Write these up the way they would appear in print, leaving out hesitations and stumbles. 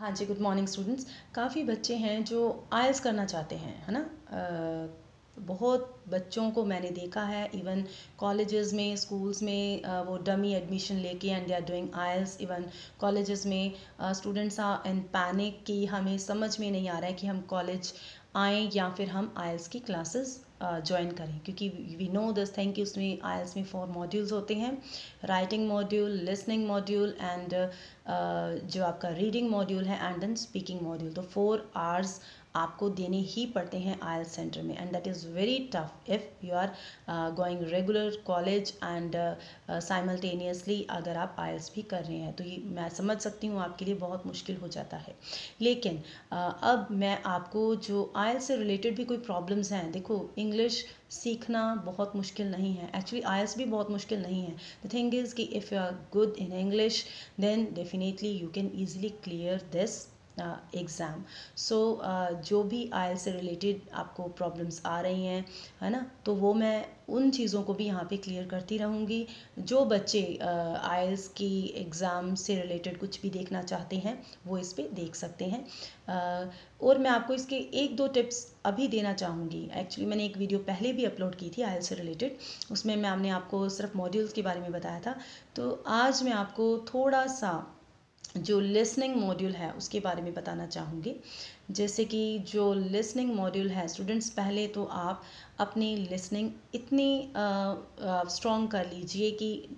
हाँ जी, good morning students. काफ़ी बच्चे हैं जो आइल्स करना चाहते हैं, है ना। बहुत बच्चों को मैंने देखा है, इवन कॉलेजेस में, स्कूल्स में वो डमी एडमिशन लेके and they are doing IELTS. Even colleges में स्टूडेंट्स आर इन पैनिक कि हमें समझ में नहीं आ रहा है कि हम कॉलेज आएँ या फिर हम आइल्स की क्लासेस ज्वाइन करें, क्योंकि वी नो दिस थिंग कि उसमें आइल्स में 4 मॉड्यूल्स होते हैं। Writing module, listening module and जो आपका रीडिंग मॉड्यूल है एंड देन स्पीकिंग मॉड्यूल। तो 4 आवर्स आपको देने ही पड़ते हैं आइल्स सेंटर में, and that is very tough if you are going regular college and simultaneously अगर आप आइल्स भी कर रहे हैं, तो ये मैं समझ सकती हूँ आपके लिए बहुत मुश्किल हो जाता है। लेकिन अब मैं आपको जो आइल्स से रिलेटेड भी कोई प्रॉब्लम्स हैं, देखो इंग्लिश सीखना बहुत मुश्किल नहीं है, एक्चुअली आइल्स भी बहुत मुश्किल नहीं है। द थिंग इज़ कि if you are good in English then definitely you can easily clear this exam. So जो भी आइल्स से रिलेटेड आपको प्रॉब्लम्स आ रही हैं, है ना, तो वो मैं उन चीज़ों को भी यहाँ पे क्लियर करती रहूँगी। जो बच्चे आइल्स की एग्ज़ाम से रिलेटेड कुछ भी देखना चाहते हैं वो इस पे देख सकते हैं। और मैं आपको इसके 1-2 टिप्स अभी देना चाहूँगी। एक्चुअली मैंने एक वीडियो पहले भी अपलोड की थी आइल्स से रिलेटेड, उसमें मैंने आपको सिर्फ मॉड्यूल्स के बारे में बताया था। तो आज मैं आपको थोड़ा सा जो लिसनिंग मॉड्यूल है उसके बारे में बताना चाहूँगी। जैसे कि जो लिसनिंग मॉड्यूल है स्टूडेंट्स, पहले तो आप अपनी लिसनिंग इतनी स्ट्रॉन्ग कर लीजिए कि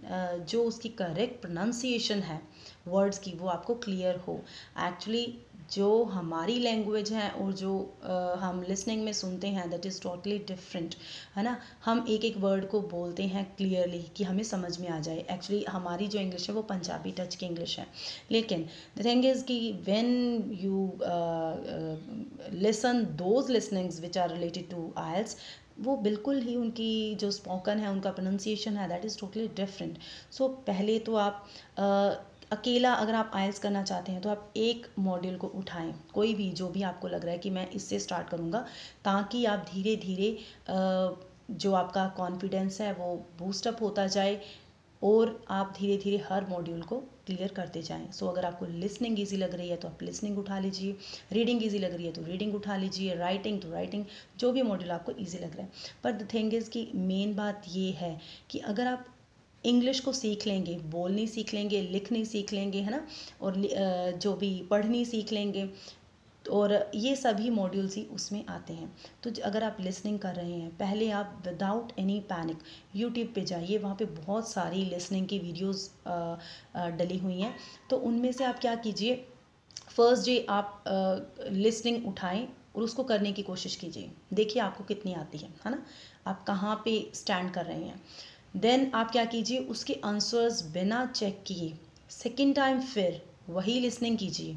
जो उसकी करेक्ट प्रोनाउंसिएशन है वर्ड्स की वो आपको क्लियर हो। एक्चुअली जो हमारी लैंग्वेज है और जो हम लिसनिंग में सुनते हैं दैट इज़ टोटली डिफरेंट, है ना। हम एक एक वर्ड को बोलते हैं क्लियरली कि हमें समझ में आ जाए। एक्चुअली हमारी जो इंग्लिश है वो पंजाबी टच की इंग्लिश है। लेकिन द थिंग इज़ कि when you listen those listenings which are related to IELTS, वो बिल्कुल ही उनकी जो स्पोकन है, उनका प्रोनाउंसिएशन है, दैट इज़ टोटली डिफरेंट। सो पहले तो आप अकेला अगर आप आइल्स करना चाहते हैं तो आप एक मॉड्यूल को उठाएं, कोई भी जो भी आपको लग रहा है कि मैं इससे स्टार्ट करूँगा, ताकि आप धीरे धीरे जो आपका कॉन्फिडेंस है वो बूस्टअप होता जाए और आप धीरे धीरे हर मॉड्यूल को क्लियर करते जाएं। सो अगर आपको लिसनिंग ईजी लग रही है तो आप लिसनिंग उठा लीजिए, रीडिंग ईजी लग रही है तो रीडिंग उठा लीजिए, राइटिंग तो राइटिंग, जो भी मॉड्यूल आपको ईजी लग रहा है। पर द थिंग इज़ कि मेन बात ये है कि अगर आप इंग्लिश को सीख लेंगे, बोलनी सीख लेंगे, लिखनी सीख लेंगे, है ना, और जो भी पढ़नी सीख लेंगे, और ये सभी मॉड्यूल्स ही उसमें आते हैं। तो अगर आप लिसनिंग कर रहे हैं, पहले आप विदाउट एनी पैनिक यूट्यूब पे जाइए, वहाँ पे बहुत सारी लिसनिंग की वीडियोस डली हुई हैं। तो उनमें से आप क्या कीजिए, फर्स्ट डे आप लिसनिंग उठाएं और उसको करने की कोशिश कीजिए, देखिए आपको कितनी आती है ना, आप कहाँ पे स्टैंड कर रहे हैं। देन आप क्या कीजिए, उसके आंसर्स बिना चेक किए सेकेंड टाइम फिर वही लिसनिंग कीजिए।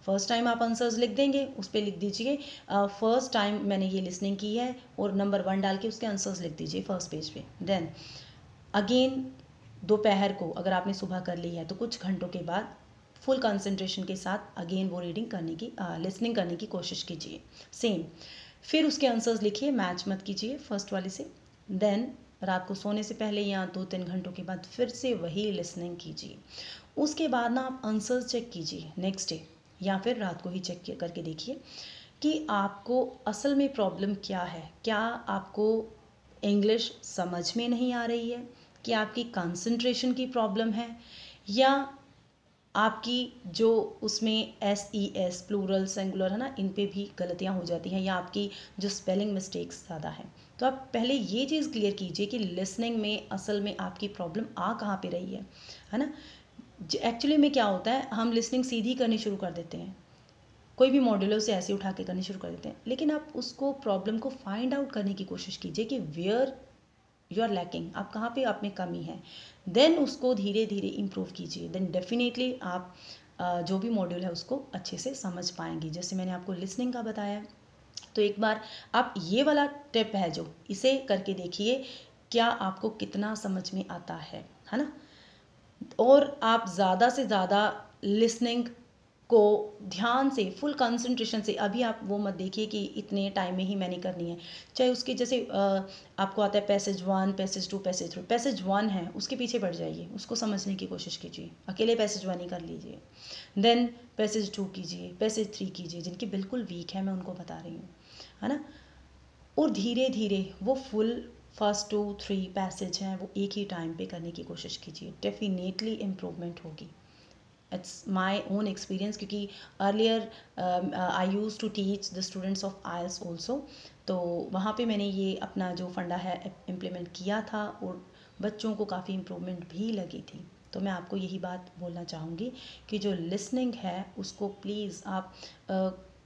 फर्स्ट टाइम आप आंसर्स लिख देंगे, उस पर लिख दीजिए फर्स्ट टाइम मैंने ये लिसनिंग की है, और नंबर 1 डाल के उसके आंसर्स लिख दीजिए फर्स्ट पेज पे। देन अगेन दोपहर को अगर आपने सुबह कर ली है तो कुछ घंटों के बाद फुल कंसंट्रेशन के साथ अगेन वो रीडिंग करने की लिसनिंग करने की कोशिश कीजिए सेम। फिर उसके आंसर्स लिखिए, मैच मत कीजिए फर्स्ट वाले से। देन रात को सोने से पहले या 2-3 घंटों के बाद फिर से वही लिसनिंग कीजिए। उसके बाद ना आप आंसर्स चेक कीजिए नेक्स्ट डे, या फिर रात को ही चेक करके देखिए कि आपको असल में प्रॉब्लम क्या है। क्या आपको इंग्लिश समझ में नहीं आ रही है, कि आपकी कंसंट्रेशन की प्रॉब्लम है, या आपकी जो उसमें SES प्लूरल सिंगुलर है ना, इन पे भी गलतियां हो जाती हैं, या आपकी जो स्पेलिंग मिस्टेक्स ज़्यादा हैं। तो आप पहले ये चीज़ क्लियर कीजिए कि लिसनिंग में असल में आपकी प्रॉब्लम आ कहाँ पे रही है ना। एक्चुअली में क्या होता है, हम लिसनिंग सीधी करनी शुरू कर देते हैं, कोई भी मॉड्यूल से ऐसे उठा के करनी शुरू कर देते हैं, लेकिन आप उसको प्रॉब्लम को फाइंड आउट करने की कोशिश कीजिए कि वेयर यू आर लैकिंग, आप कहाँ पे आप में कमी है। देन उसको धीरे धीरे इम्प्रूव कीजिए, देन डेफिनेटली आप जो भी मॉड्यूल है उसको अच्छे से समझ पाएंगे। जैसे मैंने आपको लिसनिंग का बताया, तो एक बार आप ये वाला टिप है जो इसे करके देखिए, क्या आपको कितना समझ में आता है ना। और आप ज़्यादा से ज़्यादा लिसनिंग को ध्यान से फुल कंसंट्रेशन से, अभी आप वो मत देखिए कि इतने टाइम में ही मैंने करनी है, चाहे उसके जैसे आपको आता है पैसेज 1, पैसेज 2, पैसेज 3, पैसेज 1 है उसके पीछे बढ़ जाइए, उसको समझने की कोशिश कीजिए, अकेले पैसेज 1 ही कर लीजिए, देन पैसेज 2 कीजिए, पैसेज 3 कीजिए, जिनकी बिल्कुल वीक है मैं उनको बता रही हूँ, है ना। और धीरे धीरे वो फुल फर्स्ट 2 3 पैसेज हैं वो एक ही टाइम पे करने की कोशिश कीजिए, डेफिनेटली इम्प्रूवमेंट होगी। इट्स माई ओन एक्सपीरियंस, क्योंकि earlier I use to teach the students of IELTS also, तो वहाँ पे मैंने ये अपना जो फंडा है इम्प्लीमेंट किया था और बच्चों को काफ़ी इम्प्रूवमेंट भी लगी थी। तो मैं आपको यही बात बोलना चाहूँगी कि जो लिसनिंग है उसको प्लीज़ आप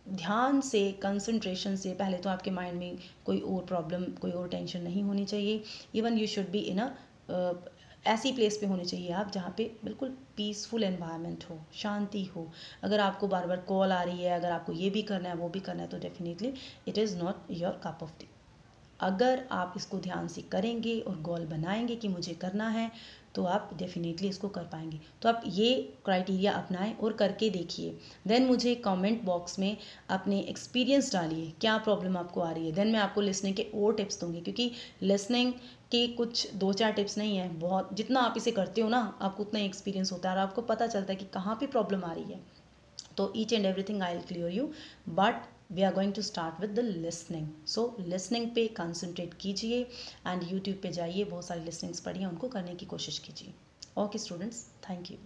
ध्यान से, कंसंट्रेशन से, पहले तो आपके माइंड में कोई और प्रॉब्लम, कोई और टेंशन नहीं होनी चाहिए। Even you should be in a ऐसी प्लेस पे होने चाहिए आप जहाँ पे बिल्कुल पीसफुल एनवायरनमेंट हो, शांति हो। अगर आपको बार बार कॉल आ रही है, अगर आपको ये भी करना है वो भी करना है, तो definitely it is not your cup of T. अगर आप इसको ध्यान से करेंगे और गोल बनाएंगे कि मुझे करना है, तो आप डेफिनेटली इसको कर पाएंगे। तो आप ये क्राइटेरिया अपनाएं और करके देखिए, देन मुझे कमेंट बॉक्स में अपने एक्सपीरियंस डालिए, क्या प्रॉब्लम आपको आ रही है, देन मैं आपको लिसनिंग के और टिप्स दूंगी, क्योंकि लिसनिंग के कुछ 2-4 टिप्स नहीं है, बहुत जितना आप इसे करते हो ना आपको उतना ही एक्सपीरियंस होता है और आपको पता चलता है कि कहाँ पे प्रॉब्लम आ रही है। तो each and everything I will clear you, but we are going to start with the listening. So listening पे कंसंट्रेट कीजिए एंड यूट्यूब पे जाइए, बहुत सारी लिसनिंग्स पढ़िए, उनको करने की कोशिश कीजिए। Okay students, thank you.